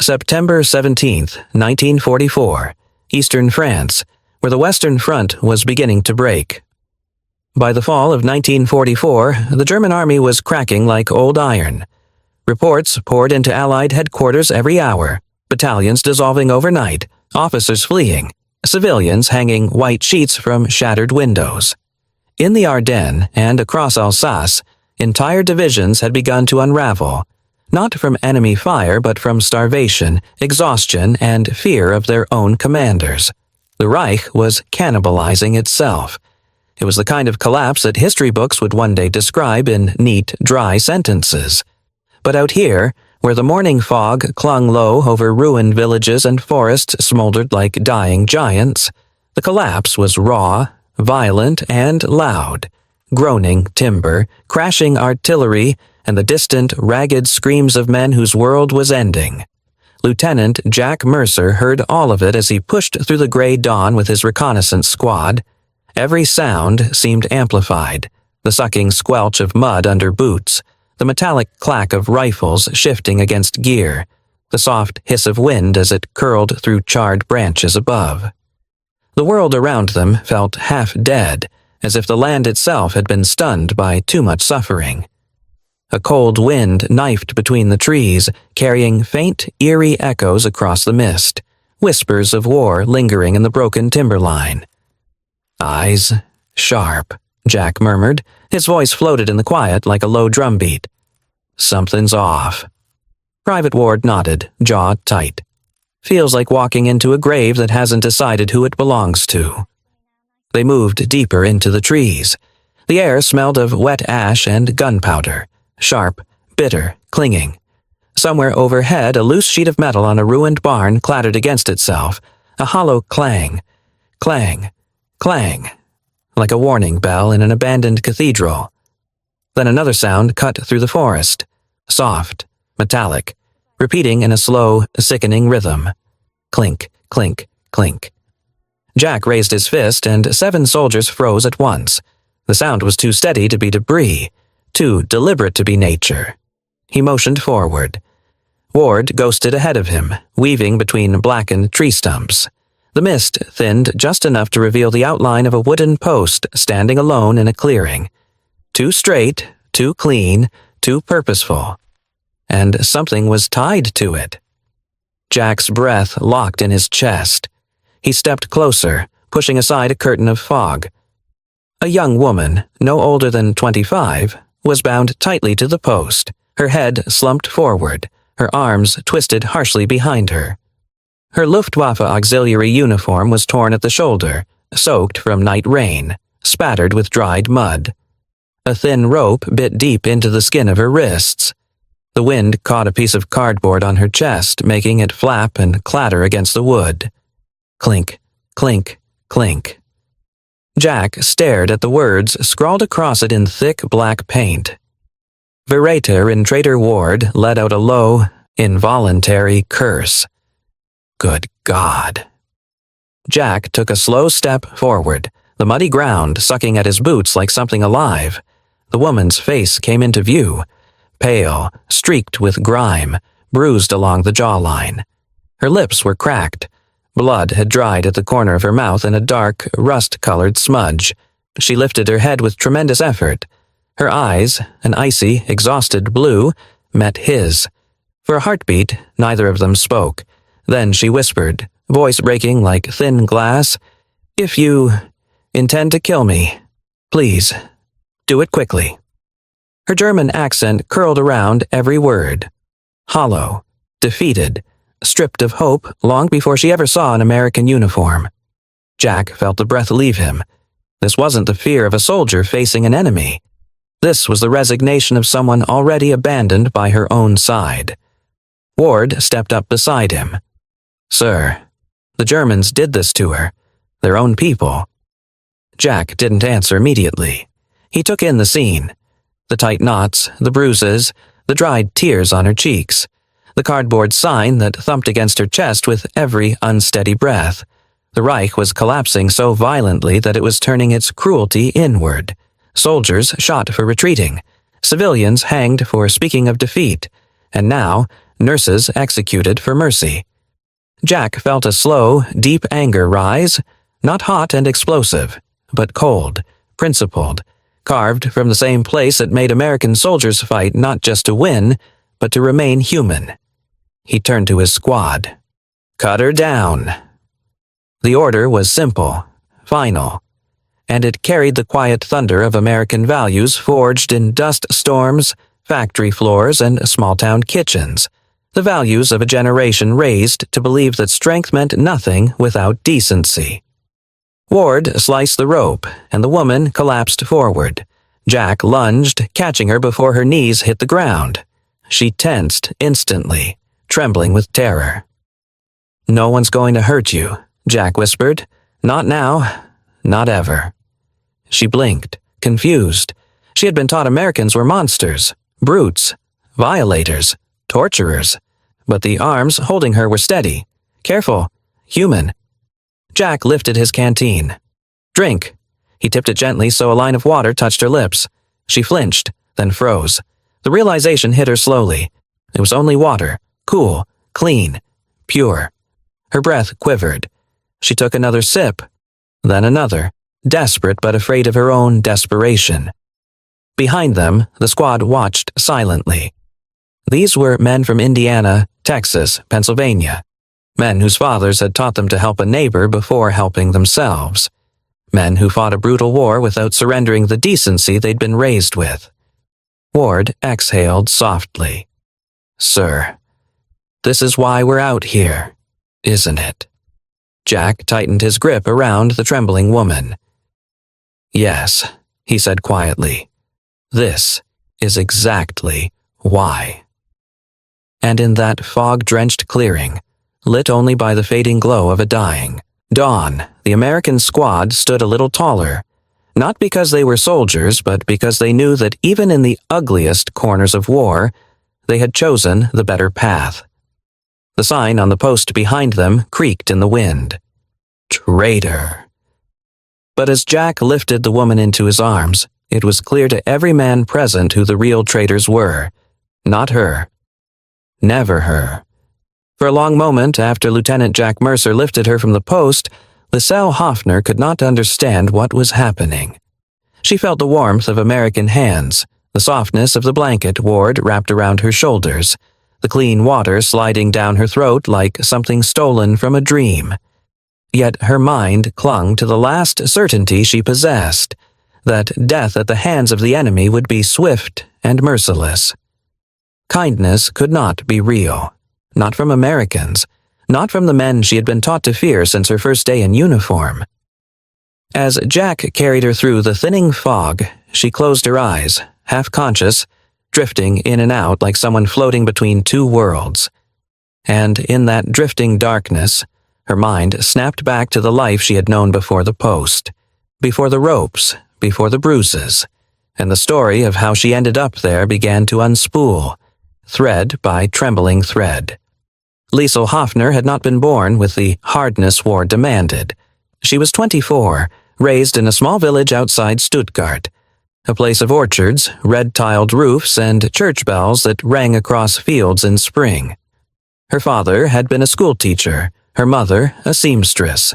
September 17th, 1944, Eastern France, where the Western Front was beginning to break. By the fall of 1944, the German army was cracking like old iron. Reports poured into Allied headquarters every hour, battalions dissolving overnight, officers fleeing, civilians hanging white sheets from shattered windows. In the Ardennes and across Alsace, entire divisions had begun to unravel, not from enemy fire but from starvation, exhaustion, and fear of their own commanders. The Reich was cannibalizing itself. It was the kind of collapse that history books would one day describe in neat, dry sentences. But out here, where the morning fog clung low over ruined villages and forests smoldered like dying giants, the collapse was raw, violent, and loud. Groaning timber, crashing artillery, and the distant, ragged screams of men whose world was ending. Lieutenant Jack Mercer heard all of it as he pushed through the gray dawn with his reconnaissance squad. Every sound seemed amplified, the sucking squelch of mud under boots, the metallic clack of rifles shifting against gear, the soft hiss of wind as it curled through charred branches above. The world around them felt half dead, as if the land itself had been stunned by too much suffering. A cold wind knifed between the trees, carrying faint, eerie echoes across the mist, whispers of war lingering in the broken timberline. "Eyes sharp," Jack murmured. His voice floated in the quiet like a low drumbeat. "Something's off." Private Ward nodded, jaw tight. "Feels like walking into a grave that hasn't decided who it belongs to." They moved deeper into the trees. The air smelled of wet ash and gunpowder. Sharp, bitter, clinging. Somewhere overhead, a loose sheet of metal on a ruined barn clattered against itself, a hollow clang, clang, clang, like a warning bell in an abandoned cathedral. Then another sound cut through the forest, soft, metallic, repeating in a slow, sickening rhythm. Clink, clink, clink. Jack raised his fist, and 7 soldiers froze at once. The sound was too steady to be debris, too deliberate to be nature. He motioned forward. Ward ghosted ahead of him, weaving between blackened tree stumps. The mist thinned just enough to reveal the outline of a wooden post standing alone in a clearing. Too straight, too clean, too purposeful. And something was tied to it. Jack's breath locked in his chest. He stepped closer, pushing aside a curtain of fog. A young woman, no older than 25, was bound tightly to the post, her head slumped forward, her arms twisted harshly behind her. Her Luftwaffe auxiliary uniform was torn at the shoulder, soaked from night rain, spattered with dried mud. A thin rope bit deep into the skin of her wrists. The wind caught a piece of cardboard on her chest, making it flap and clatter against the wood. Clink, clink, clink. Jack stared at the words scrawled across it in thick black paint. Verrater in Traitor Ward let out a low, involuntary curse. Good God. Jack took a slow step forward, the muddy ground sucking at his boots like something alive. The woman's face came into view, pale, streaked with grime, bruised along the jawline. Her lips were cracked. Blood had dried at the corner of her mouth in a dark, rust-colored smudge. She lifted her head with tremendous effort. Her eyes, an icy, exhausted blue, met his. For a heartbeat, neither of them spoke. Then she whispered, voice breaking like thin glass, "If you intend to kill me, please, do it quickly." Her German accent curled around every word. Hollow, defeated, stripped of hope long before she ever saw an American uniform. Jack felt the breath leave him. This wasn't the fear of a soldier facing an enemy. This was the resignation of someone already abandoned by her own side. Ward stepped up beside him. "Sir, the Germans did this to her, their own people." Jack didn't answer immediately. He took in the scene. The tight knots, the bruises, the dried tears on her cheeks. The cardboard sign that thumped against her chest with every unsteady breath. The Reich was collapsing so violently that it was turning its cruelty inward. Soldiers shot for retreating. Civilians hanged for speaking of defeat. And now, nurses executed for mercy. Jack felt a slow, deep anger rise, not hot and explosive, but cold, principled, carved from the same place that made American soldiers fight not just to win, but to remain human. He turned to his squad. "Cut her down." The order was simple, final, and it carried the quiet thunder of American values forged in dust storms, factory floors, and small-town kitchens, the values of a generation raised to believe that strength meant nothing without decency. Ward sliced the rope, and the woman collapsed forward. Jack lunged, catching her before her knees hit the ground. She tensed instantly, trembling with terror. "No one's going to hurt you," Jack whispered. "Not now, not ever." She blinked, confused. She had been taught Americans were monsters, brutes, violators, torturers, but the arms holding her were steady, careful, human. Jack lifted his canteen. "Drink." He tipped it gently so a line of water touched her lips. She flinched, then froze. The realization hit her slowly. It was only water, cool, clean, pure. Her breath quivered. She took another sip, then another, desperate but afraid of her own desperation. Behind them, the squad watched silently. These were men from Indiana, Texas, Pennsylvania. Men whose fathers had taught them to help a neighbor before helping themselves. Men who fought a brutal war without surrendering the decency they'd been raised with. Ward exhaled softly. "Sir, this is why we're out here, isn't it?" Jack tightened his grip around the trembling woman. "Yes," he said quietly. "This is exactly why." And in that fog-drenched clearing, lit only by the fading glow of a dying dawn, the American squad stood a little taller, not because they were soldiers, but because they knew that even in the ugliest corners of war, they had chosen the better path. The sign on the post behind them creaked in the wind. "Traitor." But as Jack lifted the woman into his arms, it was clear to every man present who the real traitors were. Not her. Never her. For a long moment after Lieutenant Jack Mercer lifted her from the post, Liselle Hoffner could not understand what was happening. She felt the warmth of American hands, the softness of the blanket Ward wrapped around her shoulders, the clean water sliding down her throat like something stolen from a dream. Yet her mind clung to the last certainty she possessed, that death at the hands of the enemy would be swift and merciless. Kindness could not be real. Not from Americans, not from the men she had been taught to fear since her first day in uniform. As Jack carried her through the thinning fog, she closed her eyes, half-conscious, drifting in and out like someone floating between two worlds. And in that drifting darkness, her mind snapped back to the life she had known before the post, before the ropes, before the bruises, and the story of how she ended up there began to unspool, thread by trembling thread. Liesl Hoffner had not been born with the hardness war demanded. She was 24, raised in a small village outside Stuttgart, a place of orchards, red-tiled roofs, and church bells that rang across fields in spring. Her father had been a schoolteacher, her mother a seamstress.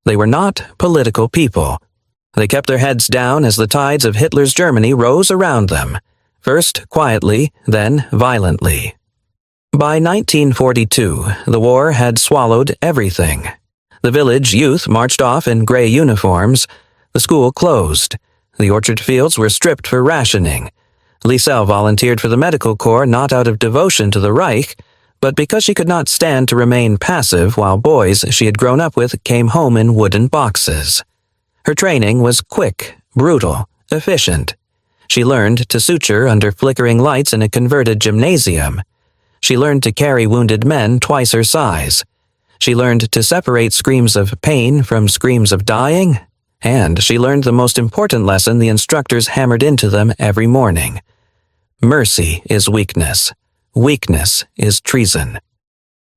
They were not political people. They kept their heads down as the tides of Hitler's Germany rose around them, first quietly, then violently. By 1942, the war had swallowed everything. The village youth marched off in gray uniforms. The school closed. The orchard fields were stripped for rationing. Liesel volunteered for the medical corps not out of devotion to the Reich, but because she could not stand to remain passive while boys she had grown up with came home in wooden boxes. Her training was quick, brutal, efficient. She learned to suture under flickering lights in a converted gymnasium. She learned to carry wounded men twice her size. She learned to separate screams of pain from screams of dying, and she learned the most important lesson the instructors hammered into them every morning. Mercy is weakness. Weakness is treason.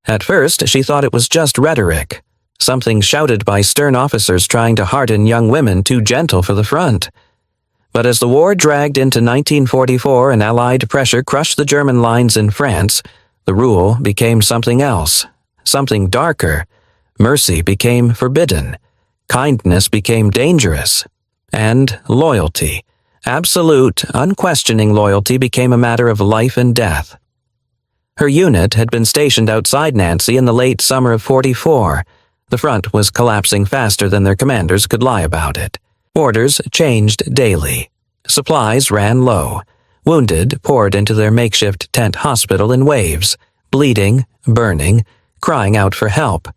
At first, she thought it was just rhetoric, something shouted by stern officers trying to hearten young women too gentle for the front. But as the war dragged into 1944 and Allied pressure crushed the German lines in France, The rule became something else, something darker. Mercy became forbidden. Kindness became dangerous. And loyalty, absolute, unquestioning loyalty, became a matter of life and death. Her unit had been stationed outside Nancy in the late summer of '44. The front was collapsing faster than their commanders could lie about it. Orders changed daily. Supplies ran low. Wounded poured into their makeshift tent hospital in waves, bleeding, burning, crying out for help.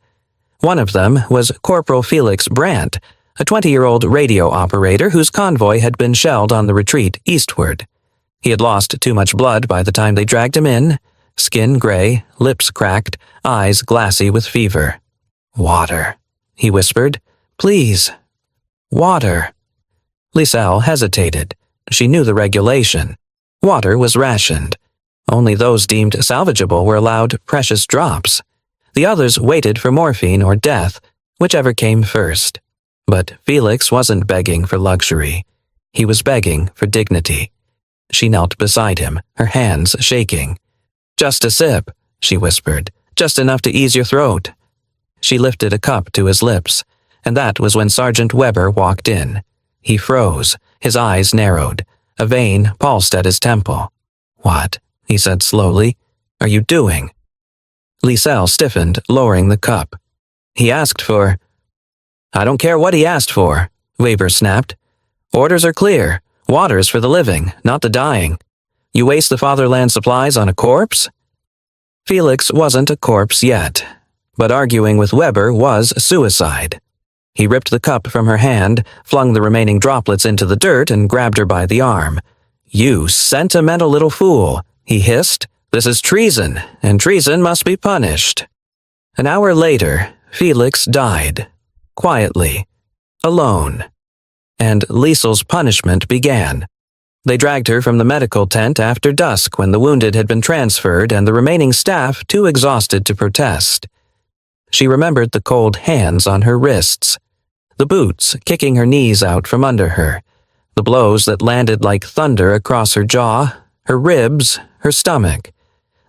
One of them was Corporal Felix Brandt, a 20-year-old radio operator whose convoy had been shelled on the retreat eastward. He had lost too much blood by the time they dragged him in, skin gray, lips cracked, eyes glassy with fever. "Water," he whispered. "Please. Water." Lisel hesitated. She knew the regulation. Water was rationed. Only those deemed salvageable were allowed precious drops. The others waited for morphine or death, whichever came first. But Felix wasn't begging for luxury. He was begging for dignity. She knelt beside him, her hands shaking. "Just a sip," she whispered. "Just enough to ease your throat." She lifted a cup to his lips, and that was when Sergeant Weber walked in. He froze, his eyes narrowed. A vein pulsed at his temple. "What?" he said slowly. "Are you doing?" Lisel stiffened, lowering the cup. "He asked for—" "I don't care what he asked for," Weber snapped. "Orders are clear. Water's for the living, not the dying. You waste the fatherland supplies on a corpse?" Felix wasn't a corpse yet, but arguing with Weber was suicide. He ripped the cup from her hand, flung the remaining droplets into the dirt, and grabbed her by the arm. "You sentimental little fool," he hissed. "This is treason, and treason must be punished." An hour later, Felix died. Quietly. Alone. And Liesel's punishment began. They dragged her from the medical tent after dusk when the wounded had been transferred and the remaining staff too exhausted to protest. She remembered the cold hands on her wrists, the boots kicking her knees out from under her, the blows that landed like thunder across her jaw, her ribs, her stomach.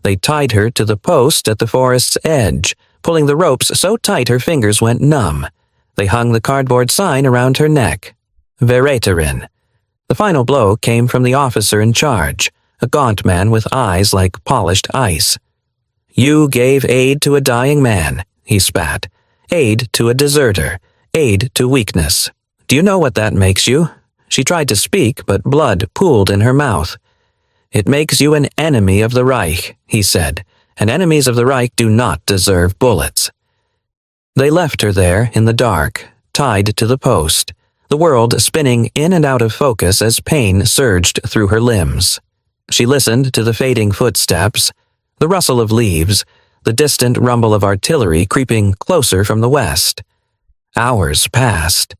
They tied her to the post at the forest's edge, pulling the ropes so tight her fingers went numb. They hung the cardboard sign around her neck. Verräterin. The final blow came from the officer in charge, a gaunt man with eyes like polished ice. "You gave aid to a dying man," he spat. "Aid to a deserter. Aid to weakness. Do you know what that makes you?" She tried to speak, but blood pooled in her mouth. "It makes you an enemy of the Reich," he said, "and enemies of the Reich do not deserve bullets." They left her there in the dark, tied to the post, the world spinning in and out of focus as pain surged through her limbs. She listened to the fading footsteps, the rustle of leaves, the distant rumble of artillery creeping closer from the west. Hours passed,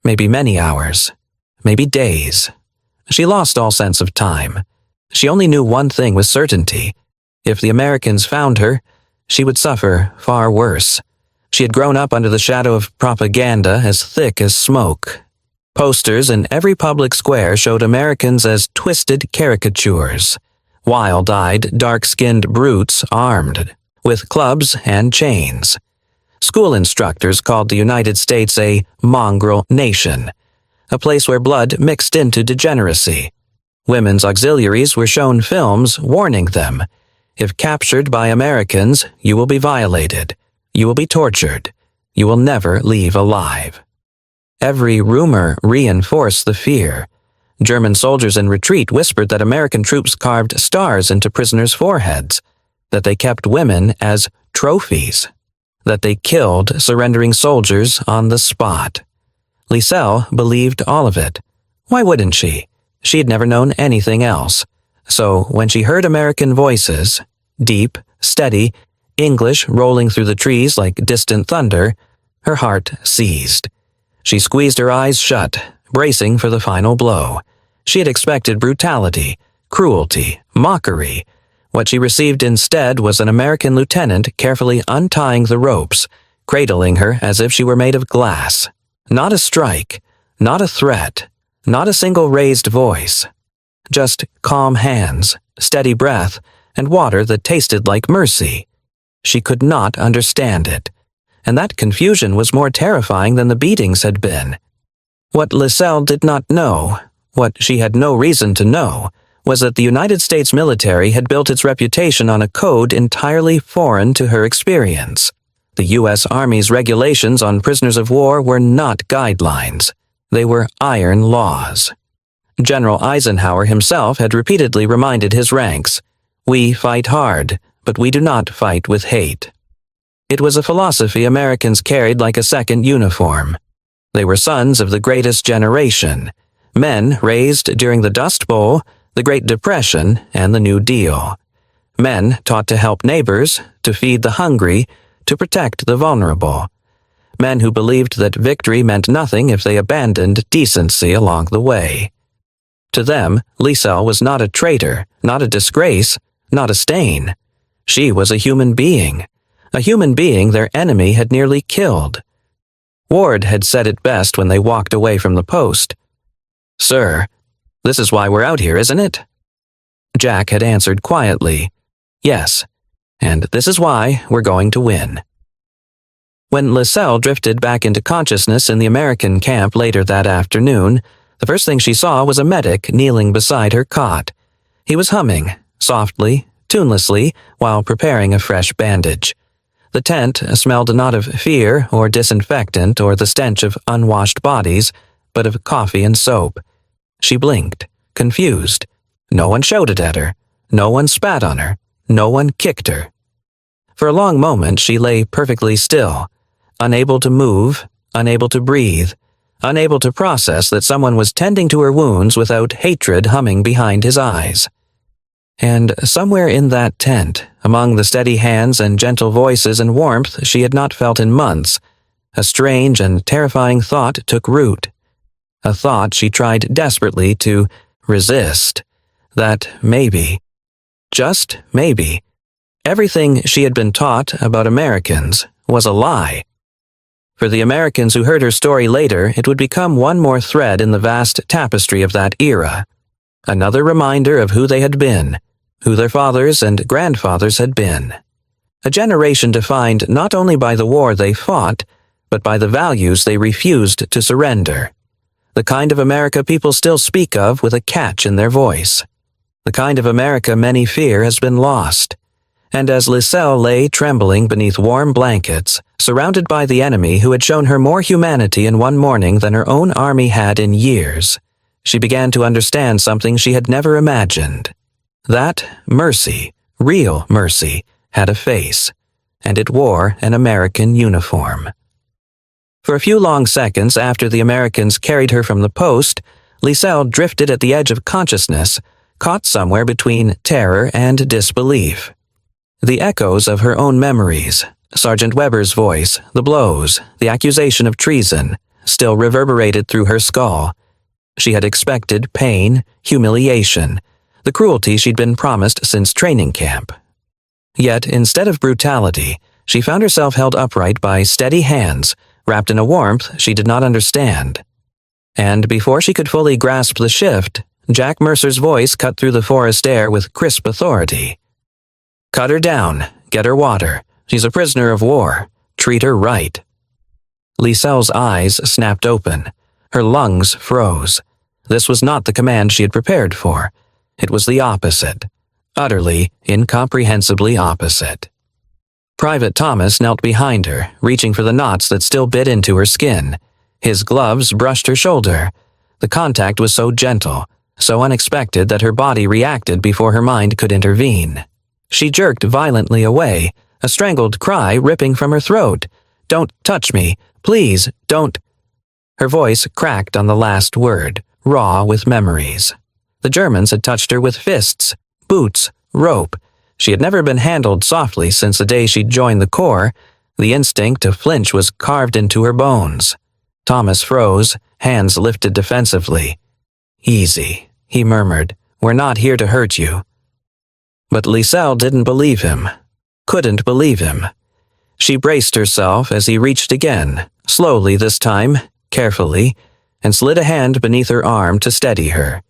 maybe many hours, maybe days. She lost all sense of time. She only knew one thing with certainty. If the Americans found her, she would suffer far worse. She had grown up under the shadow of propaganda as thick as smoke. Posters in every public square showed Americans as twisted caricatures, wild-eyed, dark-skinned brutes armed, with clubs and chains. School instructors called the United States a mongrel nation, a place where blood mixed into degeneracy. Women's auxiliaries were shown films warning them, "If captured by Americans, you will be violated. You will be tortured. You will never leave alive." Every rumor reinforced the fear. German soldiers in retreat whispered that American troops carved stars into prisoners' foreheads, that they kept women as trophies, that they killed surrendering soldiers on the spot. Lisel believed all of it. Why wouldn't she? She had never known anything else. So when she heard American voices, deep, steady, English rolling through the trees like distant thunder, her heart seized. She squeezed her eyes shut, bracing for the final blow. She had expected brutality, cruelty, mockery. What she received instead was an American lieutenant carefully untying the ropes, cradling her as if she were made of glass. Not a strike, not a threat, not a single raised voice. Just calm hands, steady breath, and water that tasted like mercy. She could not understand it, and that confusion was more terrifying than the beatings had been. What Liselle did not know, what she had no reason to know, was that the United States military had built its reputation on a code entirely foreign to her experience. The U.S. Army's regulations on prisoners of war were not guidelines. They were iron laws. General Eisenhower himself had repeatedly reminded his ranks, "We fight hard, but we do not fight with hate." It was a philosophy Americans carried like a second uniform. They were sons of the greatest generation, men raised during the Dust Bowl, the Great Depression, and the New Deal. Men taught to help neighbors, to feed the hungry, to protect the vulnerable. Men who believed that victory meant nothing if they abandoned decency along the way. To them, Liselle was not a traitor, not a disgrace, not a stain. She was a human being their enemy had nearly killed. Ward had said it best when they walked away from the post. "Sir, this is why we're out here, isn't it?" Jack had answered quietly, "Yes, and this is why we're going to win." When Liselle drifted back into consciousness in the American camp later that afternoon, the first thing she saw was a medic kneeling beside her cot. He was humming, softly, tunelessly, while preparing a fresh bandage. The tent smelled not of fear or disinfectant or the stench of unwashed bodies, but of coffee and soap. She blinked, confused. No one shouted at her. No one spat on her. No one kicked her. For a long moment she lay perfectly still, unable to move, unable to breathe, unable to process that someone was tending to her wounds without hatred humming behind his eyes. And somewhere in that tent, among the steady hands and gentle voices and warmth she had not felt in months, a strange and terrifying thought took root. A thought she tried desperately to resist, that maybe, just maybe, everything she had been taught about Americans was a lie. For the Americans who heard her story later, it would become one more thread in the vast tapestry of that era. Another reminder of who they had been, who their fathers and grandfathers had been. A generation defined not only by the war they fought, but by the values they refused to surrender. The kind of America people still speak of with a catch in their voice. The kind of America many fear has been lost. And as Liselle lay trembling beneath warm blankets, surrounded by the enemy who had shown her more humanity in one morning than her own army had in years, she began to understand something she had never imagined. That mercy, real mercy, had a face, and it wore an American uniform. For a few long seconds after the Americans carried her from the post, Liselle drifted at the edge of consciousness, caught somewhere between terror and disbelief. The echoes of her own memories, Sergeant Weber's voice, the blows, the accusation of treason, still reverberated through her skull. She had expected pain, humiliation, the cruelty she'd been promised since training camp. Yet, instead of brutality, she found herself held upright by steady hands, wrapped in a warmth she did not understand. And before she could fully grasp the shift, Jack Mercer's voice cut through the forest air with crisp authority. "Cut her down. Get her water. She's a prisoner of war. Treat her right." Liselle's eyes snapped open. Her lungs froze. This was not the command she had prepared for. It was the opposite. Utterly, incomprehensibly opposite. Private Thomas knelt behind her, reaching for the knots that still bit into her skin. His gloves brushed her shoulder. The contact was so gentle, so unexpected that her body reacted before her mind could intervene. She jerked violently away, a strangled cry ripping from her throat. "Don't touch me! Please, don't!" Her voice cracked on the last word, raw with memories. The Germans had touched her with fists, boots, rope. She had never been handled softly since the day she'd joined the Corps. The instinct to flinch was carved into her bones. Thomas froze, hands lifted defensively. "Easy," he murmured. "We're not here to hurt you." But Liselle didn't believe him. Couldn't believe him. She braced herself as he reached again, slowly this time, carefully, and slid a hand beneath her arm to steady her.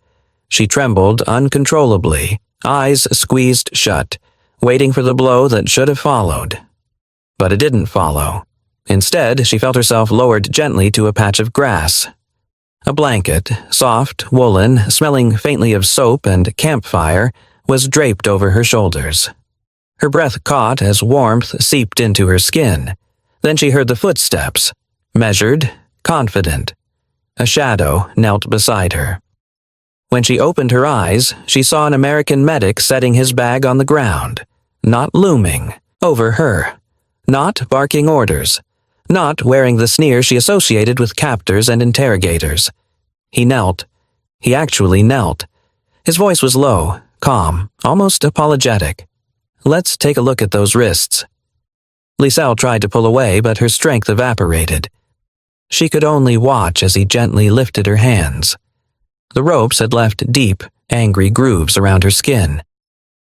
She trembled uncontrollably, eyes squeezed shut, waiting for the blow that should have followed. But it didn't follow. Instead, she felt herself lowered gently to a patch of grass. A blanket, soft, woolen, smelling faintly of soap and campfire, was draped over her shoulders. Her breath caught as warmth seeped into her skin. Then she heard the footsteps, measured, confident. A shadow knelt beside her. When she opened her eyes, she saw an American medic setting his bag on the ground, not looming, over her, not barking orders, not wearing the sneer she associated with captors and interrogators. He knelt. He actually knelt. His voice was low, calm, almost apologetic. "Let's take a look at those wrists." Liselle tried to pull away, but her strength evaporated. She could only watch as he gently lifted her hands. The ropes had left deep, angry grooves around her skin.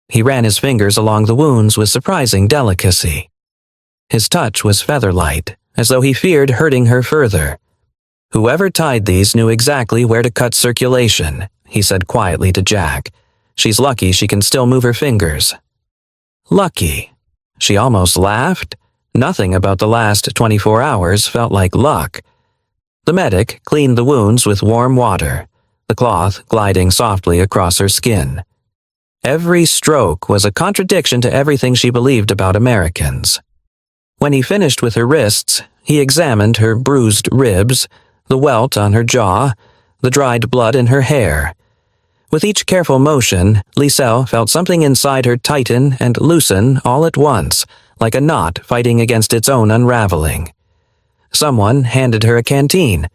He ran his fingers along the wounds with surprising delicacy. His touch was feather-light, as though he feared hurting her further. "Whoever tied these knew exactly where to cut circulation," he said quietly to Jack. "She's lucky she can still move her fingers." Lucky. She almost laughed. Nothing about the last 24 hours felt like luck. The medic cleaned the wounds with warm water, the cloth gliding softly across her skin. Every stroke was a contradiction to everything she believed about Americans. When he finished with her wrists, he examined her bruised ribs, the welt on her jaw, the dried blood in her hair. With each careful motion, Liselle felt something inside her tighten and loosen all at once, like a knot fighting against its own unraveling. Someone handed her a canteen.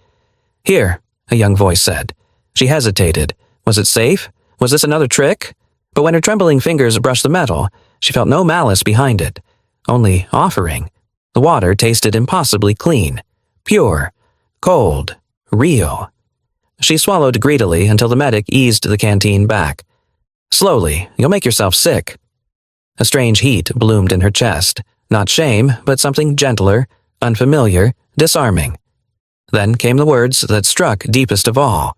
"Here," a young voice said. She hesitated. Was it safe? Was this another trick? But when her trembling fingers brushed the metal, she felt no malice behind it, only offering. The water tasted impossibly clean, pure, cold, real. She swallowed greedily until the medic eased the canteen back. "Slowly, you'll make yourself sick." A strange heat bloomed in her chest, not shame, but something gentler, unfamiliar, disarming. Then came the words that struck deepest of all.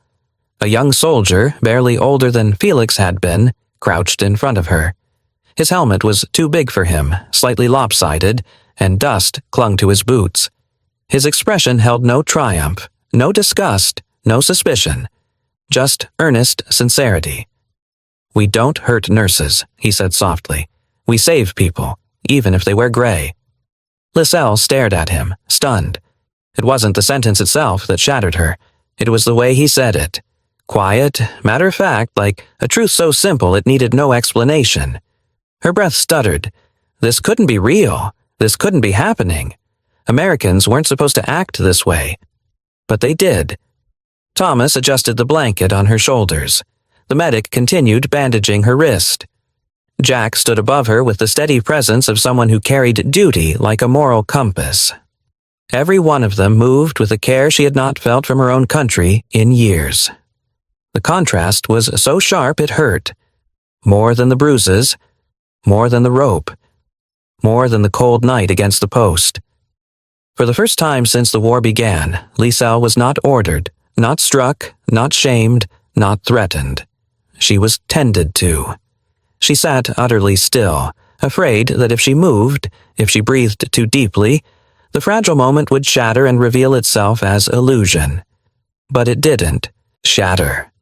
A young soldier, barely older than Felix had been, crouched in front of her. His helmet was too big for him, slightly lopsided, and dust clung to his boots. His expression held no triumph, no disgust, no suspicion, just earnest sincerity. "We don't hurt nurses," he said softly. "We save people, even if they wear gray." Liselle stared at him, stunned. It wasn't the sentence itself that shattered her. It was the way he said it. Quiet, matter-of-fact, like a truth so simple it needed no explanation. Her breath stuttered. This couldn't be real. This couldn't be happening. Americans weren't supposed to act this way. But they did. Thomas adjusted the blanket on her shoulders. The medic continued bandaging her wrist. Jack stood above her with the steady presence of someone who carried duty like a moral compass. Every one of them moved with a care she had not felt from her own country in years. The contrast was so sharp it hurt. More than the bruises, more than the rope, more than the cold night against the post. For the first time since the war began, Liselle was not ordered, not struck, not shamed, not threatened. She was tended to. She sat utterly still, afraid that if she moved, if she breathed too deeply, the fragile moment would shatter and reveal itself as illusion. But it didn't shatter.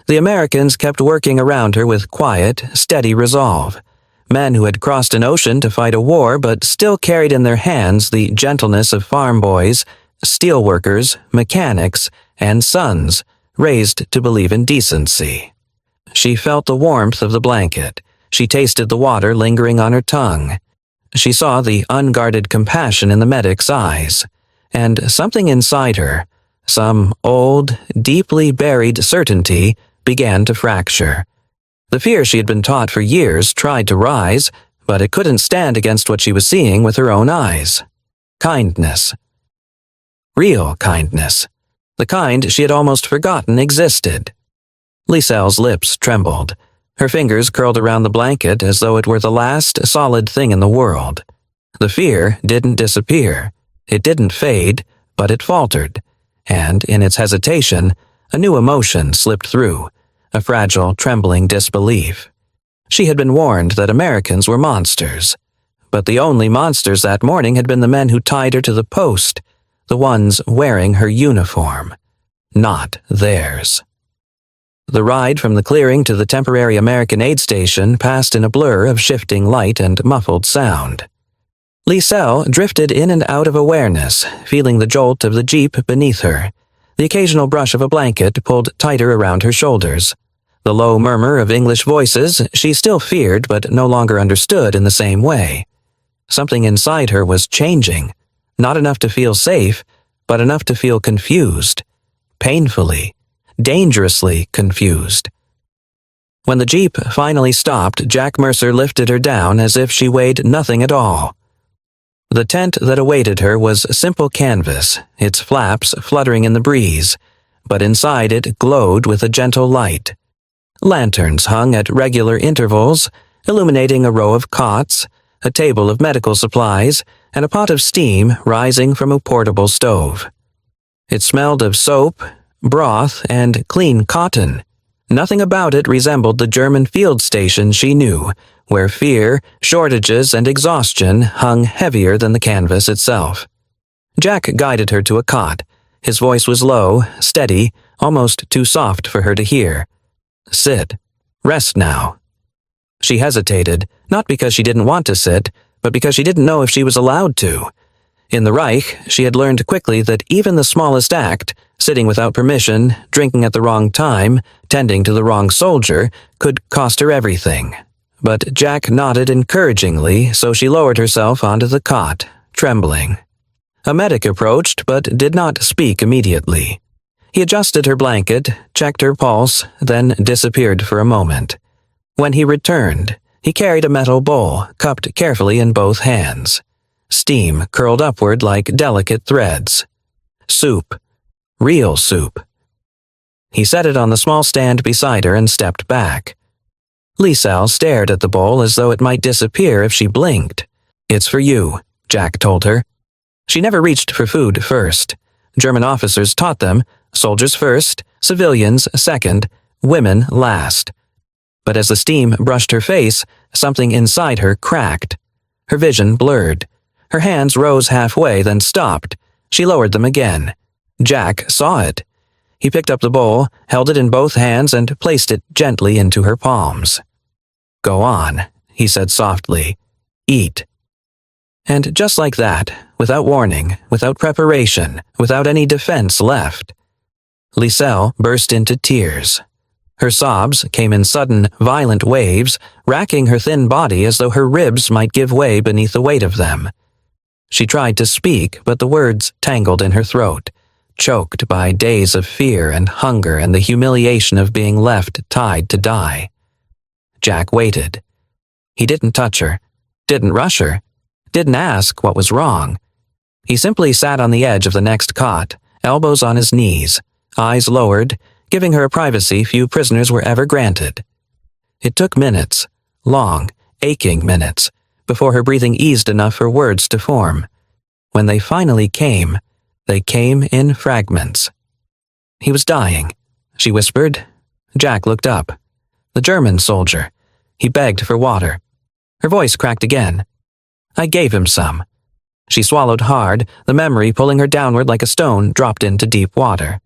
The Americans kept working around her with quiet, steady resolve. Men who had crossed an ocean to fight a war but still carried in their hands the gentleness of farm boys, steelworkers, mechanics, and sons, raised to believe in decency. She felt the warmth of the blanket. She tasted the water lingering on her tongue. She saw the unguarded compassion in the medic's eyes, and something inside her, some old, deeply buried certainty, began to fracture. The fear she had been taught for years tried to rise, but it couldn't stand against what she was seeing with her own eyes. Kindness. Real kindness. The kind she had almost forgotten existed. Liselle's lips trembled. Her fingers curled around the blanket as though it were the last solid thing in the world. The fear didn't disappear. It didn't fade, but it faltered. And, in its hesitation, a new emotion slipped through, a fragile, trembling disbelief. She had been warned that Americans were monsters, but the only monsters that morning had been the men who tied her to the post, the ones wearing her uniform, not theirs. The ride from the clearing to the temporary American aid station passed in a blur of shifting light and muffled sound. Liselle drifted in and out of awareness, feeling the jolt of the jeep beneath her, the occasional brush of a blanket pulled tighter around her shoulders, the low murmur of English voices she still feared but no longer understood in the same way. Something inside her was changing, not enough to feel safe, but enough to feel confused, painfully, dangerously confused. When the jeep finally stopped, Jack Mercer lifted her down as if she weighed nothing at all. The tent that awaited her was simple canvas, its flaps fluttering in the breeze, but inside it glowed with a gentle light. Lanterns hung at regular intervals, illuminating a row of cots, a table of medical supplies, and a pot of steam rising from a portable stove. It smelled of soap, broth, and clean cotton. Nothing about it resembled the German field station she knew, where fear, shortages, and exhaustion hung heavier than the canvas itself. Jack guided her to a cot. His voice was low, steady, almost too soft for her to hear. Sit. Rest now. She hesitated, not because she didn't want to sit, but because she didn't know if she was allowed to. In the Reich, she had learned quickly that even the smallest act, sitting without permission, drinking at the wrong time, tending to the wrong soldier, could cost her everything. But Jack nodded encouragingly, so she lowered herself onto the cot, trembling. A medic approached, but did not speak immediately. He adjusted her blanket, checked her pulse, then disappeared for a moment. When he returned, he carried a metal bowl, cupped carefully in both hands. Steam curled upward like delicate threads. Soup. Real soup. He set it on the small stand beside her and stepped back. Liselle stared at the bowl as though it might disappear if she blinked. "It's for you," Jack told her. She never reached for food first. German officers taught them, soldiers first, civilians second, women last. But as the steam brushed her face, something inside her cracked. Her vision blurred. Her hands rose halfway, then stopped. She lowered them again. Jack saw it. He picked up the bowl, held it in both hands, and placed it gently into her palms. "Go on," he said softly. "Eat." And just like that, without warning, without preparation, without any defense left, Liselle burst into tears. Her sobs came in sudden, violent waves, racking her thin body as though her ribs might give way beneath the weight of them. She tried to speak, but the words tangled in her throat, choked by days of fear and hunger and the humiliation of being left tied to die. Jack waited. He didn't touch her, didn't rush her, didn't ask what was wrong. He simply sat on the edge of the next cot, elbows on his knees, eyes lowered, giving her a privacy few prisoners were ever granted. It took minutes, long, aching minutes, before her breathing eased enough for words to form. When they finally came, they came in fragments. "He was dying," she whispered. Jack looked up. The German soldier. He begged for water. Her voice cracked again. "I gave him some." She swallowed hard, the memory pulling her downward like a stone dropped into deep water.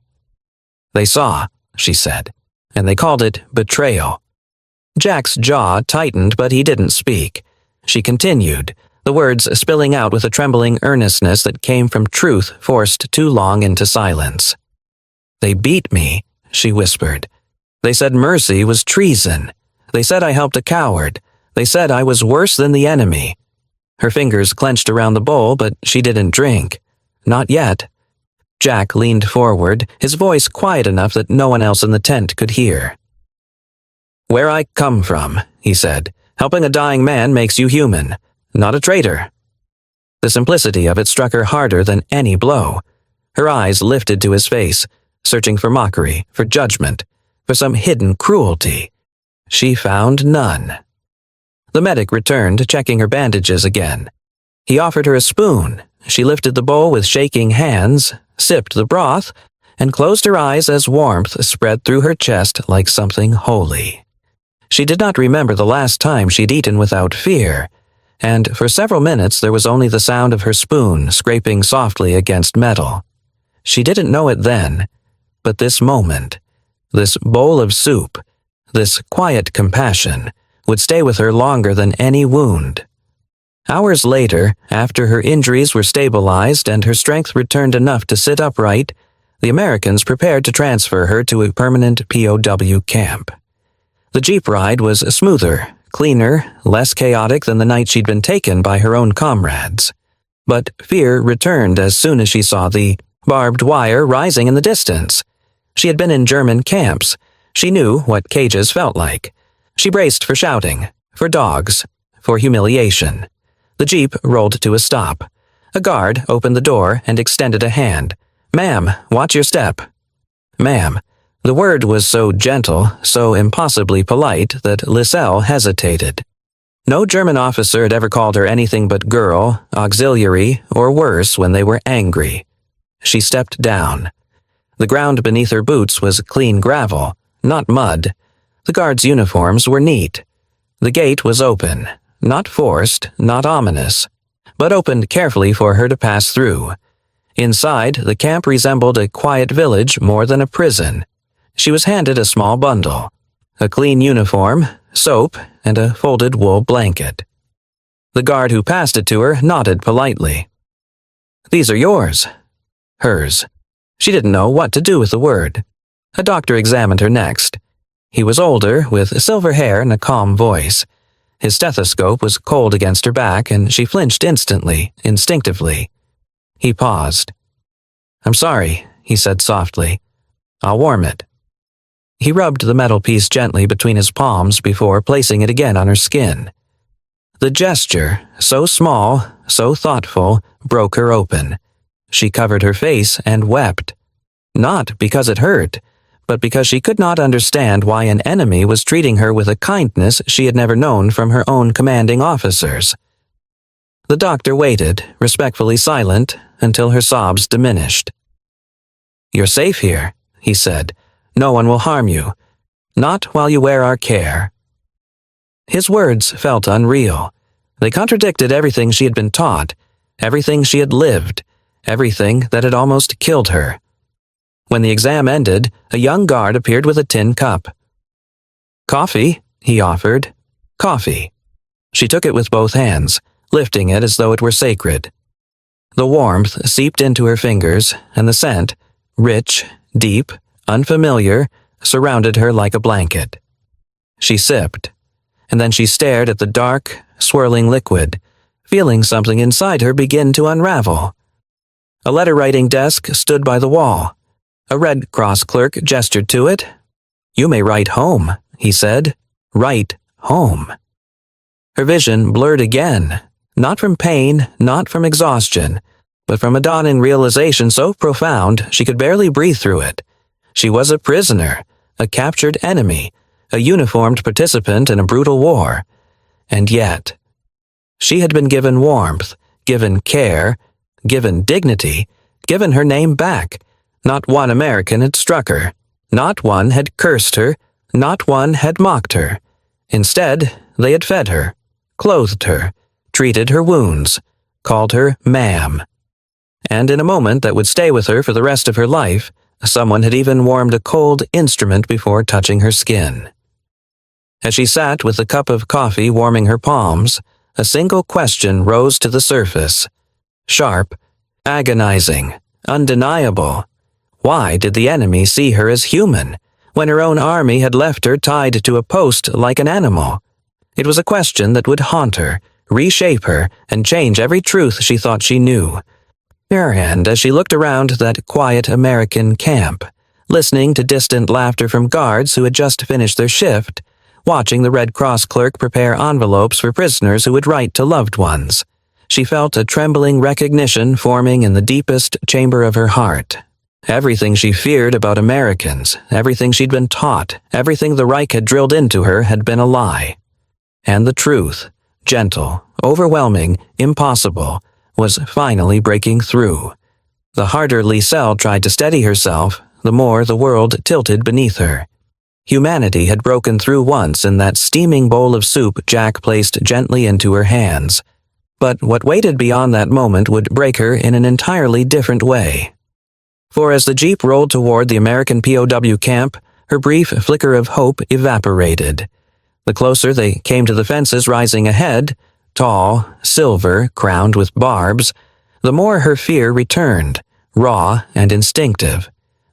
"They saw," she said, "and they called it betrayal." Jack's jaw tightened, but he didn't speak. She continued, the words spilling out with a trembling earnestness that came from truth forced too long into silence. "They beat me," she whispered. "They said mercy was treason. They said I helped a coward. They said I was worse than the enemy." Her fingers clenched around the bowl, but she didn't drink. Not yet. Jack leaned forward, his voice quiet enough that no one else in the tent could hear. "Where I come from," he said, "helping a dying man makes you human, not a traitor." The simplicity of it struck her harder than any blow. Her eyes lifted to his face, searching for mockery, for judgment, for some hidden cruelty. She found none. The medic returned, checking her bandages again. He offered her a spoon. She lifted the bowl with shaking hands, sipped the broth, and closed her eyes as warmth spread through her chest like something holy. She did not remember the last time she'd eaten without fear, and for several minutes there was only the sound of her spoon scraping softly against metal. She didn't know it then, but this moment, this bowl of soup, this quiet compassion, would stay with her longer than any wound. Hours later, after her injuries were stabilized and her strength returned enough to sit upright, the Americans prepared to transfer her to a permanent POW camp. The jeep ride was smoother, cleaner, less chaotic than the night she'd been taken by her own comrades. But fear returned as soon as she saw the barbed wire rising in the distance. She had been in German camps. She knew what cages felt like. She braced for shouting, for dogs, for humiliation. The jeep rolled to a stop. A guard opened the door and extended a hand. "Ma'am, watch your step." "Ma'am." The word was so gentle, so impossibly polite that Liselle hesitated. No German officer had ever called her anything but girl, auxiliary, or worse when they were angry. She stepped down. The ground beneath her boots was clean gravel, not mud. The guards' uniforms were neat. The gate was open, not forced, not ominous, but opened carefully for her to pass through. Inside, the camp resembled a quiet village more than a prison. She was handed a small bundle, a clean uniform, soap, and a folded wool blanket. The guard who passed it to her nodded politely. "These are yours." Hers. She didn't know what to do with the word. A doctor examined her next. He was older, with silver hair and a calm voice. His stethoscope was cold against her back, and she flinched instantly, instinctively. He paused. "I'm sorry," he said softly. "I'll warm it." He rubbed the metal piece gently between his palms before placing it again on her skin. The gesture, so small, so thoughtful, broke her open. She covered her face and wept. Not because it hurt, but because she could not understand why an enemy was treating her with a kindness she had never known from her own commanding officers. The doctor waited, respectfully silent, until her sobs diminished. "You're safe here," he said. "No one will harm you. Not while you wear our care." His words felt unreal. They contradicted everything she had been taught, everything she had lived, everything that had almost killed her. When the exam ended, a young guard appeared with a tin cup. "Coffee," he offered. "Coffee." She took it with both hands, lifting it as though it were sacred. The warmth seeped into her fingers, and the scent, rich, deep, unfamiliar, surrounded her like a blanket. She sipped, and then she stared at the dark, swirling liquid, feeling something inside her begin to unravel. A letter-writing desk stood by the wall. A Red Cross clerk gestured to it. "You may write home," he said. "Write home." Her vision blurred again, not from pain, not from exhaustion, but from a dawning realization so profound she could barely breathe through it. She was a prisoner, a captured enemy, a uniformed participant in a brutal war. And yet, she had been given warmth, given care, given dignity, given her name back. Not one American had struck her. Not one had cursed her. Not one had mocked her. Instead, they had fed her, clothed her, treated her wounds, called her ma'am. And in a moment that would stay with her for the rest of her life, someone had even warmed a cold instrument before touching her skin. As she sat with a cup of coffee warming her palms, a single question rose to the surface. Sharp, agonizing, undeniable. Why did the enemy see her as human, when her own army had left her tied to a post like an animal? It was a question that would haunt her, reshape her, and change every truth she thought she knew. And as she looked around that quiet American camp, listening to distant laughter from guards who had just finished their shift, watching the Red Cross clerk prepare envelopes for prisoners who would write to loved ones, she felt a trembling recognition forming in the deepest chamber of her heart. Everything she feared about Americans, everything she'd been taught, everything the Reich had drilled into her had been a lie. And the truth, gentle, overwhelming, impossible, was finally breaking through. The harder Liselle tried to steady herself, the more the world tilted beneath her. Humanity had broken through once in that steaming bowl of soup Jack placed gently into her hands. But what waited beyond that moment would break her in an entirely different way. For as the jeep rolled toward the American POW camp, her brief flicker of hope evaporated. The closer they came to the fences rising ahead, tall, silver, crowned with barbs, the more her fear returned, raw and instinctive.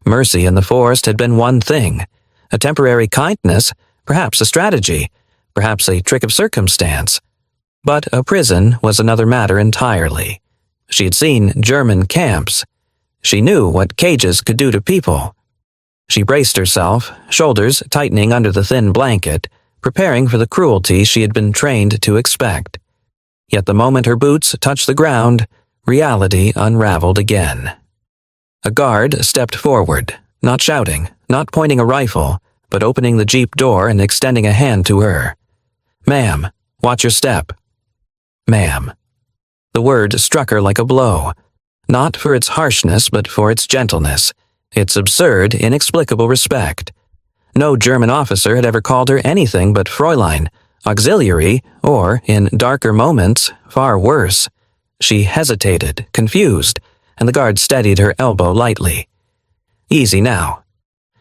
Mercy in the forest had been one thing. A temporary kindness, perhaps a strategy, perhaps a trick of circumstance. But a prison was another matter entirely. She had seen German camps. She knew what cages could do to people. She braced herself, shoulders tightening under the thin blanket, preparing for the cruelty she had been trained to expect. Yet the moment her boots touched the ground, reality unraveled again. A guard stepped forward, not shouting, not pointing a rifle, but opening the jeep door and extending a hand to her. "Ma'am, watch your step." "Ma'am." The word struck her like a blow, not for its harshness but for its gentleness, its absurd, inexplicable respect. No German officer had ever called her anything but Fräulein, auxiliary, or, in darker moments, far worse. She hesitated, confused, and the guard steadied her elbow lightly. Easy now.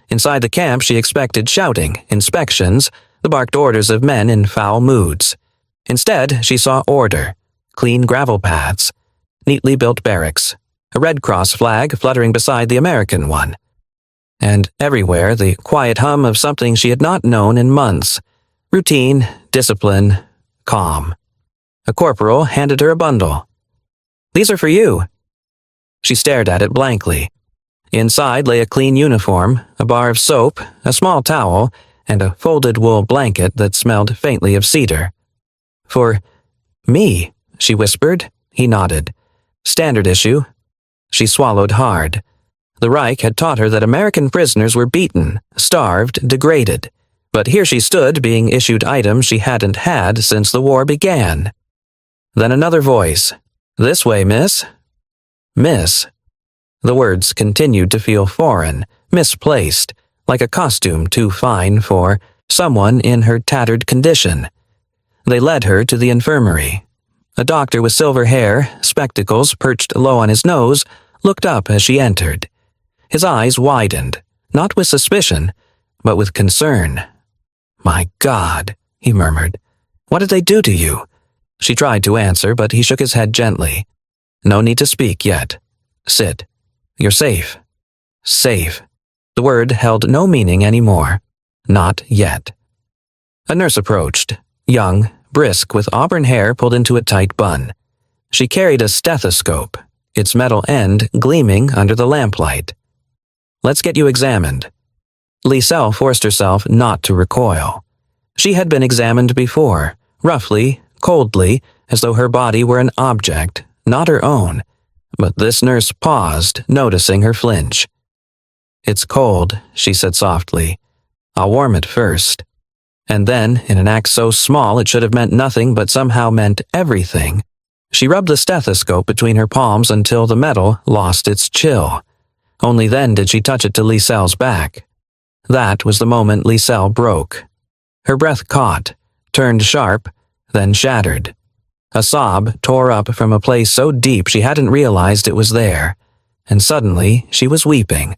Inside the camp she expected shouting, inspections, the barked orders of men in foul moods. Instead, she saw order, clean gravel paths, neatly built barracks, a Red Cross flag fluttering beside the American one. And everywhere the quiet hum of something she had not known in months. Routine, discipline, calm. A corporal handed her a bundle. "These are for you." She stared at it blankly. Inside lay a clean uniform, a bar of soap, a small towel, and a folded wool blanket that smelled faintly of cedar. "For me," she whispered. He nodded. "Standard issue." She swallowed hard. The Reich had taught her that American prisoners were beaten, starved, degraded. But here she stood being issued items she hadn't had since the war began. Then another voice. "This way, miss." "Miss." The words continued to feel foreign, misplaced, like a costume too fine for someone in her tattered condition. They led her to the infirmary. A doctor with silver hair, spectacles perched low on his nose, looked up as she entered. His eyes widened, not with suspicion, but with concern. "My God," he murmured. "What did they do to you?" She tried to answer, but he shook his head gently. "No need to speak yet. Sit. You're safe." Safe. The word held no meaning anymore. Not yet. A nurse approached, young, brisk, with auburn hair pulled into a tight bun. She carried a stethoscope, its metal end gleaming under the lamplight. "Let's get you examined." Liesel forced herself not to recoil. She had been examined before, roughly, coldly, as though her body were an object, not her own. But this nurse paused, noticing her flinch. "It's cold," she said softly. "I'll warm it first." And then, in an act so small it should have meant nothing but somehow meant everything, she rubbed the stethoscope between her palms until the metal lost its chill. Only then did she touch it to Liesel's back. That was the moment Liesel broke. Her breath caught, turned sharp, then shattered. A sob tore up from a place so deep she hadn't realized it was there, and suddenly she was weeping.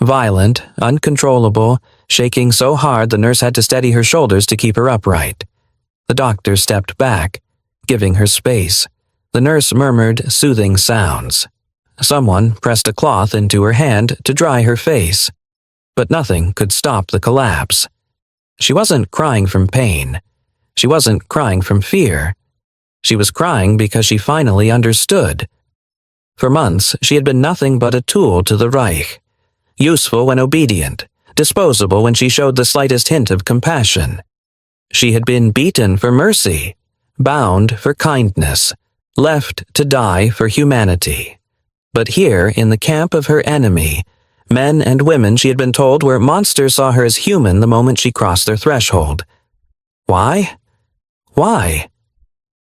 Violent, uncontrollable, shaking so hard the nurse had to steady her shoulders to keep her upright. The doctor stepped back, giving her space. The nurse murmured soothing sounds. Someone pressed a cloth into her hand to dry her face. But nothing could stop the collapse. She wasn't crying from pain. She wasn't crying from fear. She was crying because she finally understood. For months, she had been nothing but a tool to the Reich. Useful when obedient, disposable when she showed the slightest hint of compassion. She had been beaten for mercy, bound for kindness, left to die for humanity. But here, in the camp of her enemy, men and women she had been told were monsters saw her as human the moment she crossed their threshold. Why? Why?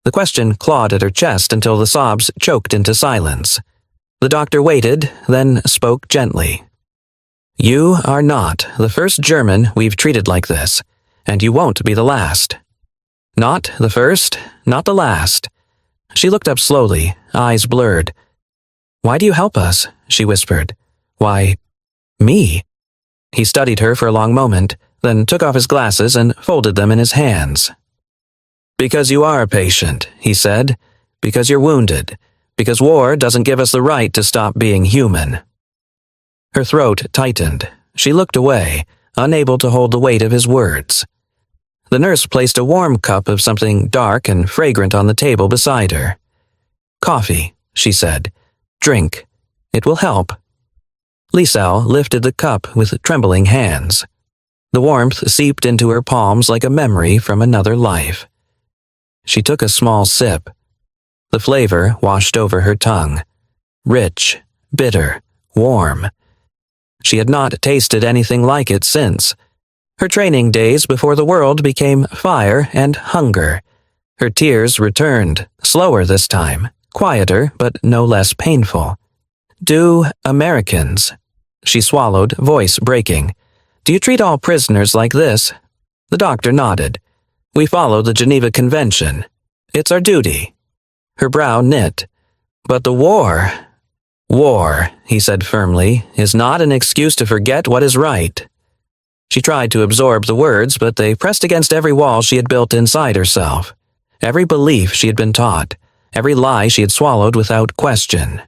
The question clawed at her chest until the sobs choked into silence. The doctor waited, then spoke gently. You are not the first German we've treated like this, and you won't be the last. Not the first, not the last. She looked up slowly, eyes blurred. Why do you help us? She whispered. Why, me? He studied her for a long moment, then took off his glasses and folded them in his hands. Because you are a patient, he said. Because you're wounded. Because war doesn't give us the right to stop being human. Her throat tightened. She looked away, unable to hold the weight of his words. The nurse placed a warm cup of something dark and fragrant on the table beside her. Coffee, she said. Drink. It will help. Liesel lifted the cup with trembling hands. The warmth seeped into her palms like a memory from another life. She took a small sip. The flavor washed over her tongue. Rich, bitter, warm. She had not tasted anything like it since. Her training days before the world became fire and hunger. Her tears returned, slower this time, quieter but no less painful. Do Americans? She swallowed, voice breaking. Do you treat all prisoners like this? The doctor nodded. We follow the Geneva Convention. It's our duty. Her brow knit. But the war, he said firmly, is not an excuse to forget what is right. She tried to absorb the words, but they pressed against every wall she had built inside herself. Every belief she had been taught, every lie she had swallowed without question.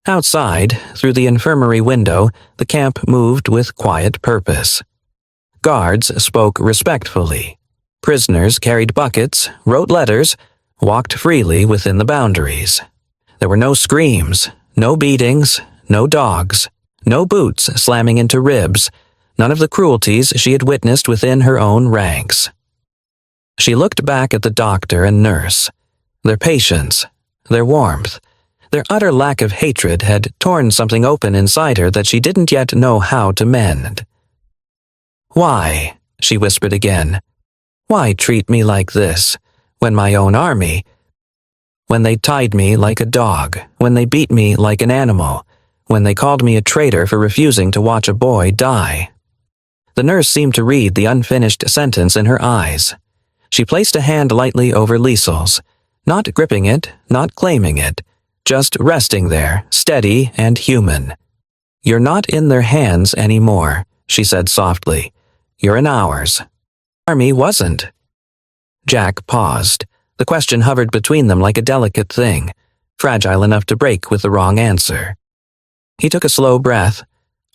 Outside, through the infirmary window, the camp moved with quiet purpose. Guards spoke respectfully. Prisoners carried buckets, wrote letters, walked freely within the boundaries. There were no screams, no beatings, no dogs, no boots slamming into ribs, none of the cruelties she had witnessed within her own ranks. She looked back at the doctor and nurse. Their patience, their warmth, their utter lack of hatred had torn something open inside her that she didn't yet know how to mend. Why, she whispered again, why treat me like this, when my own army, when they tied me like a dog, when they beat me like an animal, when they called me a traitor for refusing to watch a boy die? The nurse seemed to read the unfinished sentence in her eyes. She placed a hand lightly over Liesel's, not gripping it, not claiming it, just resting there, steady and human. You're not in their hands anymore, she said softly. You're in ours. Army wasn't. Jack paused. The question hovered between them like a delicate thing, fragile enough to break with the wrong answer. He took a slow breath,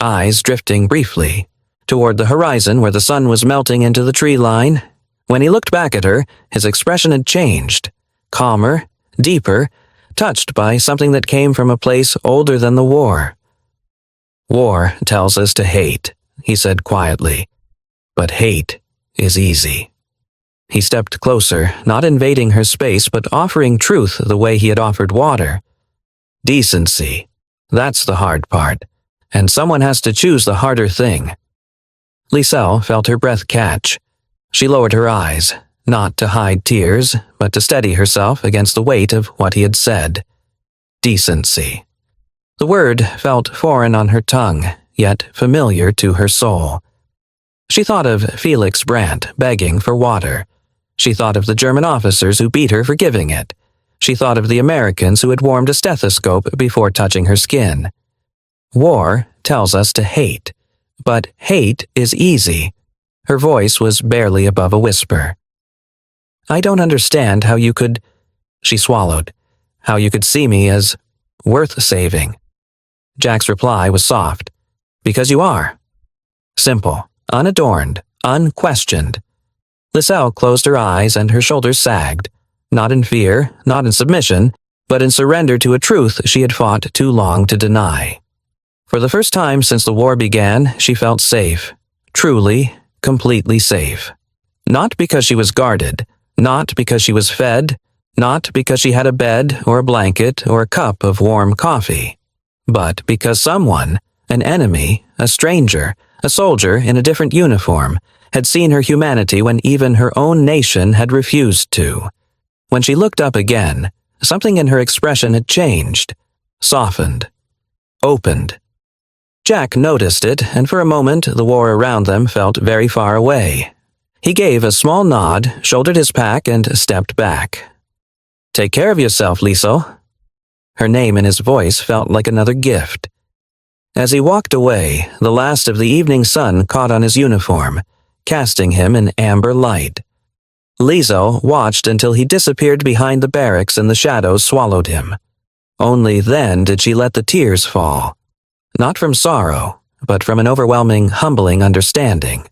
eyes drifting briefly, toward the horizon where the sun was melting into the tree line. When he looked back at her, his expression had changed, calmer, deeper, touched by something that came from a place older than the war. War tells us to hate, he said quietly, but hate is easy. He stepped closer, not invading her space, but offering truth the way he had offered water. Decency, that's the hard part, and someone has to choose the harder thing. Liesel felt her breath catch. She lowered her eyes, not to hide tears, but to steady herself against the weight of what he had said. Decency. The word felt foreign on her tongue, yet familiar to her soul. She thought of Felix Brandt begging for water. She thought of the German officers who beat her for giving it. She thought of the Americans who had warmed a stethoscope before touching her skin. War tells us to hate, but hate is easy. Her voice was barely above a whisper. I don't understand how you could, she swallowed, how you could see me as worth saving. Jack's reply was soft. Because you are. Simple, unadorned, unquestioned. Liesel closed her eyes and her shoulders sagged, not in fear, not in submission, but in surrender to a truth she had fought too long to deny. For the first time since the war began, she felt safe, truly, completely safe. Not because she was guarded, not because she was fed, not because she had a bed or a blanket or a cup of warm coffee, but because someone, an enemy, a stranger, a soldier in a different uniform, had seen her humanity when even her own nation had refused to. When she looked up again, something in her expression had changed, softened, opened. Jack noticed it, and for a moment the war around them felt very far away. He gave a small nod, shouldered his pack, and stepped back. "Take care of yourself, Liesel." Her name in his voice felt like another gift. As he walked away, the last of the evening sun caught on his uniform, casting him in amber light. Liesel watched until he disappeared behind the barracks and the shadows swallowed him. Only then did she let the tears fall. Not from sorrow, but from an overwhelming, humbling understanding.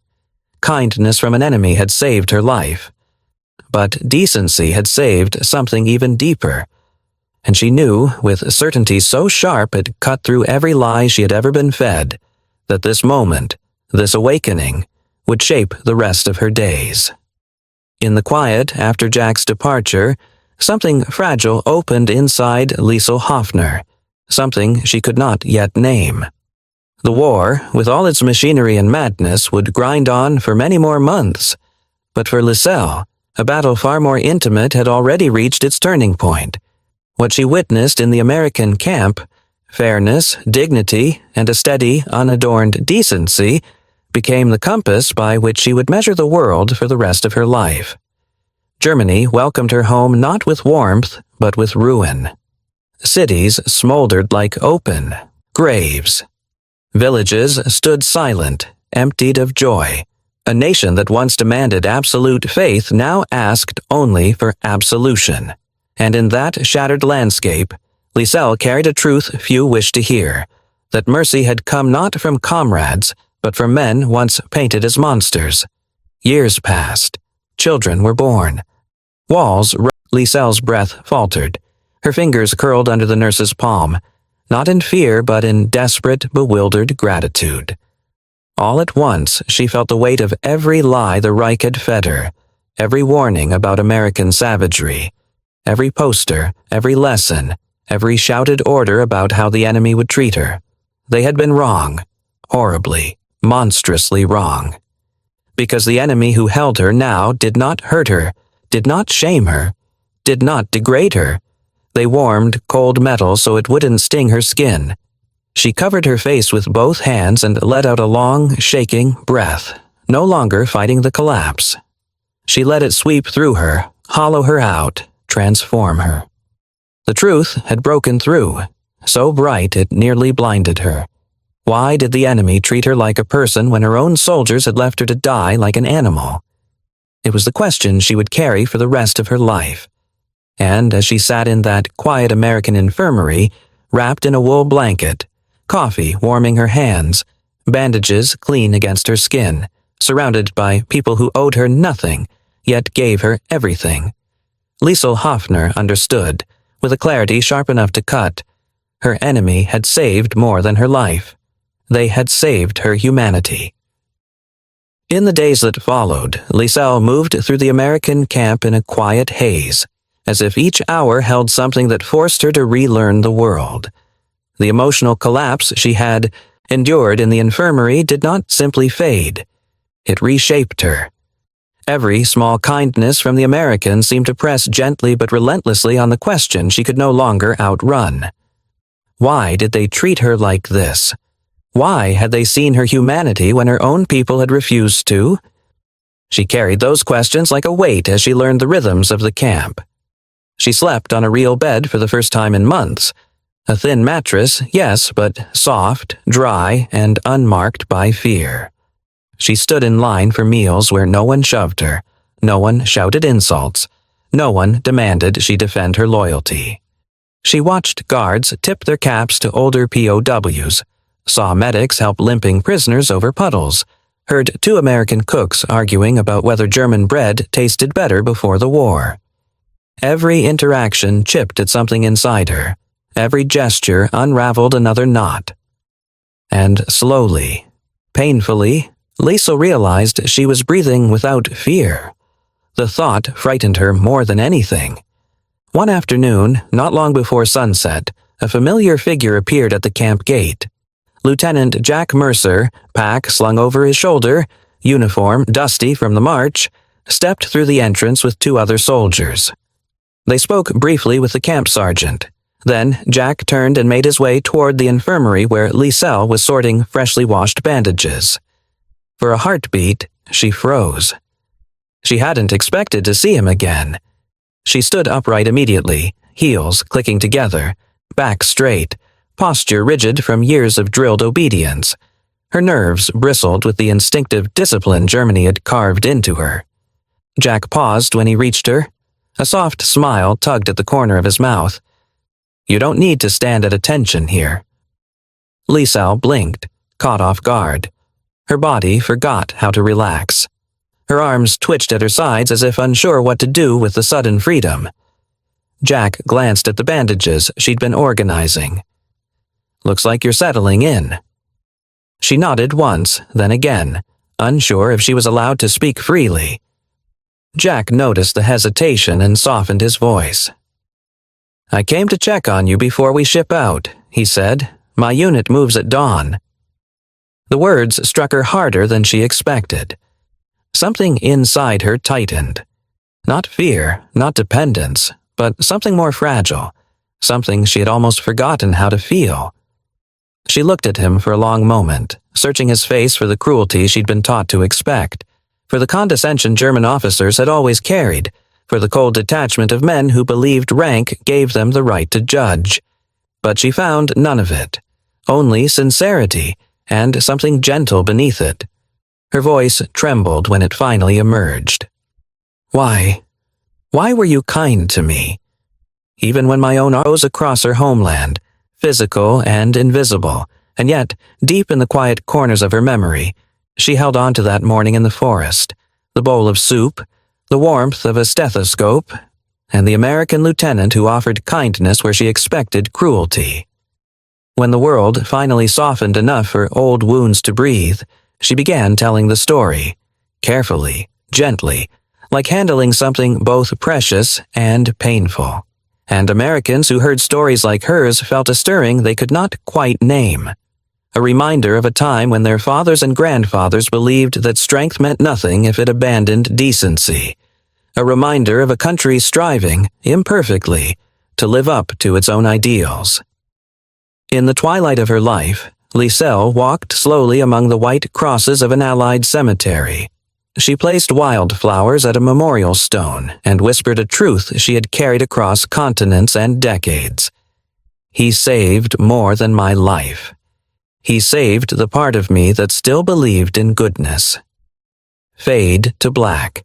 Kindness from an enemy had saved her life. But decency had saved something even deeper. And she knew, with certainty so sharp it cut through every lie she had ever been fed, that this moment, this awakening, would shape the rest of her days. In the quiet after Jack's departure, something fragile opened inside Liesel Hoffner, something she could not yet name. The war, with all its machinery and madness, would grind on for many more months. But for Liesel, a battle far more intimate had already reached its turning point. What she witnessed in the American camp, fairness, dignity, and a steady, unadorned decency, became the compass by which she would measure the world for the rest of her life. Germany welcomed her home not with warmth, but with ruin. Cities smoldered like open graves. Villages stood silent, emptied of joy. A nation that once demanded absolute faith now asked only for absolution. And in that shattered landscape, Liesel carried a truth few wished to hear, that mercy had come not from comrades, but from men once painted as monsters. Years passed. Children were born. Walls Liesel's breath faltered. Her fingers curled under the nurse's palm, not in fear but in desperate, bewildered gratitude. All at once she felt the weight of every lie the Reich had fed her, every warning about American savagery, every poster, every lesson, every shouted order about how the enemy would treat her. They had been wrong, horribly, monstrously wrong. Because the enemy who held her now did not hurt her, did not shame her, did not degrade her. They warmed cold metal so it wouldn't sting her skin. She covered her face with both hands and let out a long, shaking breath, no longer fighting the collapse. She let it sweep through her, hollow her out, transform her. The truth had broken through, so bright it nearly blinded her. Why did the enemy treat her like a person when her own soldiers had left her to die like an animal? It was the question she would carry for the rest of her life. And as she sat in that quiet American infirmary, wrapped in a wool blanket, coffee warming her hands, bandages clean against her skin, surrounded by people who owed her nothing, yet gave her everything, Liesel Hoffner understood, with a clarity sharp enough to cut. Her enemy had saved more than her life. They had saved her humanity. In the days that followed, Liesel moved through the American camp in a quiet haze, as if each hour held something that forced her to relearn the world. The emotional collapse she had endured in the infirmary did not simply fade. It reshaped her. Every small kindness from the Americans seemed to press gently but relentlessly on the question she could no longer outrun. Why did they treat her like this? Why had they seen her humanity when her own people had refused to? She carried those questions like a weight as she learned the rhythms of the camp. She slept on a real bed for the first time in months. A thin mattress, yes, but soft, dry, and unmarked by fear. She stood in line for meals where no one shoved her, no one shouted insults, no one demanded she defend her loyalty. She watched guards tip their caps to older POWs, saw medics help limping prisoners over puddles, heard two American cooks arguing about whether German bread tasted better before the war. Every interaction chipped at something inside her. Every gesture unraveled another knot. And slowly, painfully, Liesel realized she was breathing without fear. The thought frightened her more than anything. One afternoon, not long before sunset, a familiar figure appeared at the camp gate. Lieutenant Jack Mercer, pack slung over his shoulder, uniform dusty from the march, stepped through the entrance with two other soldiers. They spoke briefly with the camp sergeant. Then Jack turned and made his way toward the infirmary where Liesel was sorting freshly washed bandages. For a heartbeat, she froze. She hadn't expected to see him again. She stood upright immediately, heels clicking together, back straight, posture rigid from years of drilled obedience. Her nerves bristled with the instinctive discipline Germany had carved into her. Jack paused when he reached her. A soft smile tugged at the corner of his mouth. "You don't need to stand at attention here." Liesel blinked, caught off guard. Her body forgot how to relax. Her arms twitched at her sides as if unsure what to do with the sudden freedom. Jack glanced at the bandages she'd been organizing. "Looks like you're settling in." She nodded once, then again, unsure if she was allowed to speak freely. Jack noticed the hesitation and softened his voice. "I came to check on you before we ship out," he said. "My unit moves at dawn." The words struck her harder than she expected. Something inside her tightened. Not fear, not dependence, but something more fragile, something she had almost forgotten how to feel. She looked at him for a long moment, searching his face for the cruelty she'd been taught to expect, for the condescension German officers had always carried, for the cold detachment of men who believed rank gave them the right to judge. But she found none of it, only sincerity and something gentle beneath it. Her voice trembled when it finally emerged. Why were you kind to me? Even when my own rose across her homeland, physical and invisible, and yet, deep in the quiet corners of her memory, she held on to that morning in the forest, the bowl of soup, the warmth of a stethoscope, and the American lieutenant who offered kindness where she expected cruelty. When the world finally softened enough for old wounds to breathe, she began telling the story, carefully, gently, like handling something both precious and painful. And Americans who heard stories like hers felt a stirring they could not quite name. A reminder of a time when their fathers and grandfathers believed that strength meant nothing if it abandoned decency. A reminder of a country striving, imperfectly, to live up to its own ideals. In the twilight of her life, Liesel walked slowly among the white crosses of an Allied cemetery. She placed wildflowers at a memorial stone and whispered a truth she had carried across continents and decades. He saved more than my life. He saved the part of me that still believed in goodness. Fade to black.